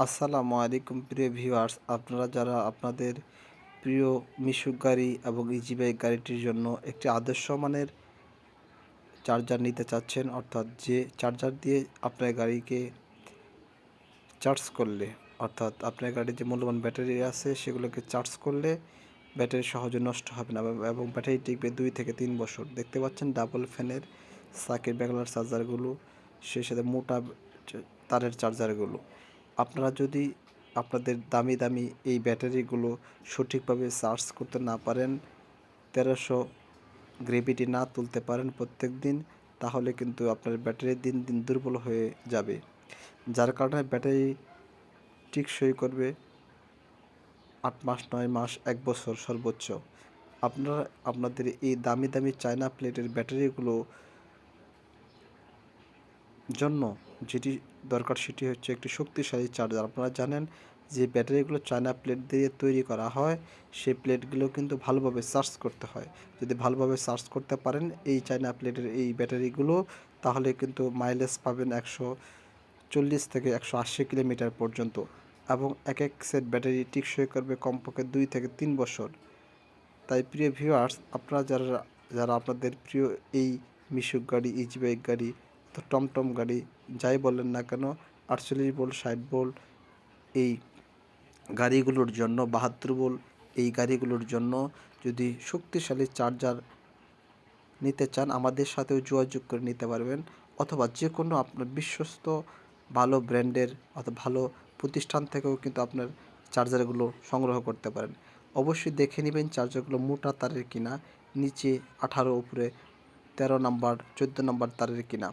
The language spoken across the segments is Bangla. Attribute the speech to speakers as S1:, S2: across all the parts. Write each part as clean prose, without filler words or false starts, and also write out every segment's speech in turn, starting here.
S1: আসসালামু আলাইকুম প্রিয় ভিউয়ার্স, আপনারা যারা আপনাদের প্রিয় মিশুক গাড়ি এবং ইজি বাইক গাড়িটির জন্য একটি আদর্শ মানের চার্জার নিতে চাচ্ছেন, অর্থাৎ যে চার্জার দিয়ে আপনার গাড়িকে চার্জ করলে, অর্থাৎ আপনার গাড়ির যে মূল্যবান ব্যাটারি আছে সেগুলোকে চার্জ করলে ব্যাটারি সহজে নষ্ট হবে না এবং ব্যাটারি টিকবে 2 থেকে 3 বছর। দেখতে পাচ্ছেন ডাবল ফ্যানের সার্কিট ব্রেকার চার্জারগুলো, সেই সাথে মোটা তারের চার্জারগুলো। আপনারা যদি আপনাদের দামি দামি এই ব্যাটারিগুলো সঠিকভাবে চার্জ করতে না পারেন, 1300 গ্রেভিটি না তুলতে পারেন প্রত্যেক দিন, তাহলে কিন্তু আপনার ব্যাটারি দিন দিন দুর্বল হয়ে যাবে, যার কারণে ব্যাটারি টেকসই করবে 8 মাস, 9 মাস, 1 বছর সর্বোচ্চ। আপনারা আপনাদের এই দামি দামি চায়না প্লেটের ব্যাটারিগুলো জন্য যেটি দরকার সেটি হচ্ছে একটি শক্তিশালী চার্জার। আপনারা জানেন যে ব্যাটারিগুলো চায়না প্লেট দিয়ে তৈরি করা হয়, সেই প্লেটগুলো কিন্তু ভালোভাবে চার্জ করতে হয়। যদি ভালোভাবে চার্জ করতে পারেন এই চায়না প্লেটের এই ব্যাটারিগুলো, তাহলে কিন্তু মাইলেজ পাবেন 140 থেকে 180 কিলোমিটার পর্যন্ত, এবং এক এক সেট ব্যাটারি টেকসই করবে কমপক্ষে 2 থেকে 3 বছর। তাই প্রিয় ভিউয়ার্স, আপনারা যারা যারা আপনাদের প্রিয় এই মিশুক গাড়ি, ইজি বাইক গাড়ি, তো টমটম গাড়ি, যাই বলেন না কেন, 48 ভোল্ট, 60 ভোল্ট এই গাড়িগুলোর জন্য, 72 ভোল্ট এই গাড়িগুলোর জন্য যদি শক্তিশালী চার্জার নিতে চান, আমাদের সাথেও যোগাযোগ করে নিতে পারবেন, অথবা যে কোনো আপনার বিশ্বস্ত ভালো ব্র্যান্ডের অথবা ভালো প্রতিষ্ঠান থেকেও কিন্তু আপনার চার্জারগুলো সংগ্রহ করতে পারেন। অবশ্যই দেখে নেবেন চার্জারগুলো মোটা তারের কিনা, নিচে 18, উপরে 13 নাম্বার 14 নাম্বার তারের কিনা।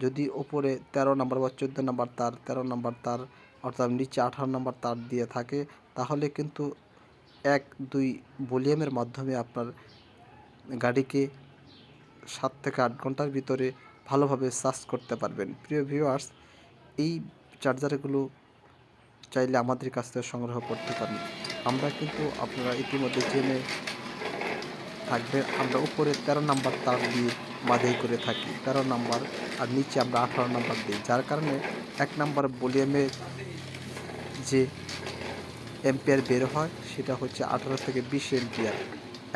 S1: যদি ওপরে 13 নাম্বার বা 14 নাম্বার তার, 13 নাম্বার তার অর্থাৎ নিচে 18 নাম্বার তার দিয়ে থাকে, তাহলে কিন্তু 1-2 ভলিউমের মাধ্যমে আপনার গাড়িকে 7 থেকে 8 ঘন্টার ভিতরে ভালোভাবে চার্জ করতে পারবেন। প্রিয় ভিউয়ার্স, এই চার্জারগুলো চাইলে আমাদের কাছ থেকে সংগ্রহ করতে পারেন। আমরা কিন্তু আপনারা ইতিমধ্যে জেনে থাকবেন, আমরা উপরে 13 নাম্বার তার দিয়ে বাঁধাই করে থাকি, 13 নাম্বার, আর নিচে আমরা 18 নাম্বার দিই, যার কারণে 1 নাম্বার ভলিউমের যে এম্পিয়ার বের হয় সেটা হচ্ছে 18 থেকে 20 এম্পিয়ার।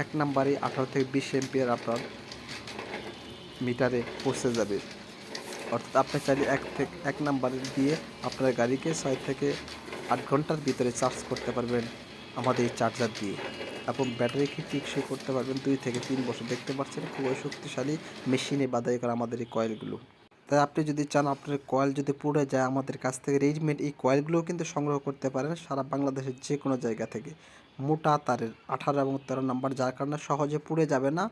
S1: 1 নাম্বারে 18 থেকে 20 এম্পিয়ার আপনার মিটারে পৌঁছে যাবে। অর্থাৎ আপনি চাইলে 1 নাম্বারে দিয়ে আপনার গাড়িকে 6 থেকে 8 ঘন্টার ভিতরে চার্জ করতে পারবেন আমাদের এই চার্জার দিয়ে, এবং ব্যাটারিকে টেকসই করতে পারবেন 2 থেকে 3 বছর। দেখতে পাচ্ছেন খুবই শক্তিশালী মেশিনে বাঁধাই করা আমাদের এই কয়েলগুলো। তাই আপনি যদি চান আপনার কয়েল যদি পুড়ে যায়, আমাদের কাছ থেকে রেডিমেড এই কয়েলগুলোও কিন্তু সংগ্রহ করতে পারেন সারা বাংলাদেশের যে কোনো জায়গা থেকে। মোটা তারের 18 এবং 13 নাম্বার, যার কারণে সহজে পুড়ে যাবে না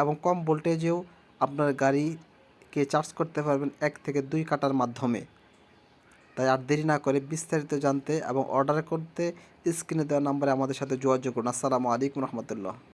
S1: এবং কম ভোল্টেজেও আপনার গাড়িকে চার্জ করতে পারবেন 1 থেকে 2 কাটার মাধ্যমে। তাই আর দেরি না করে বিস্তারিত জানতে এবং অর্ডার করতে স্ক্রিনে দেওয়া নাম্বারে আমাদের সাথে যোগাযোগ করুন। আসসালামু আলাইকুম রহমতুল্লাহ।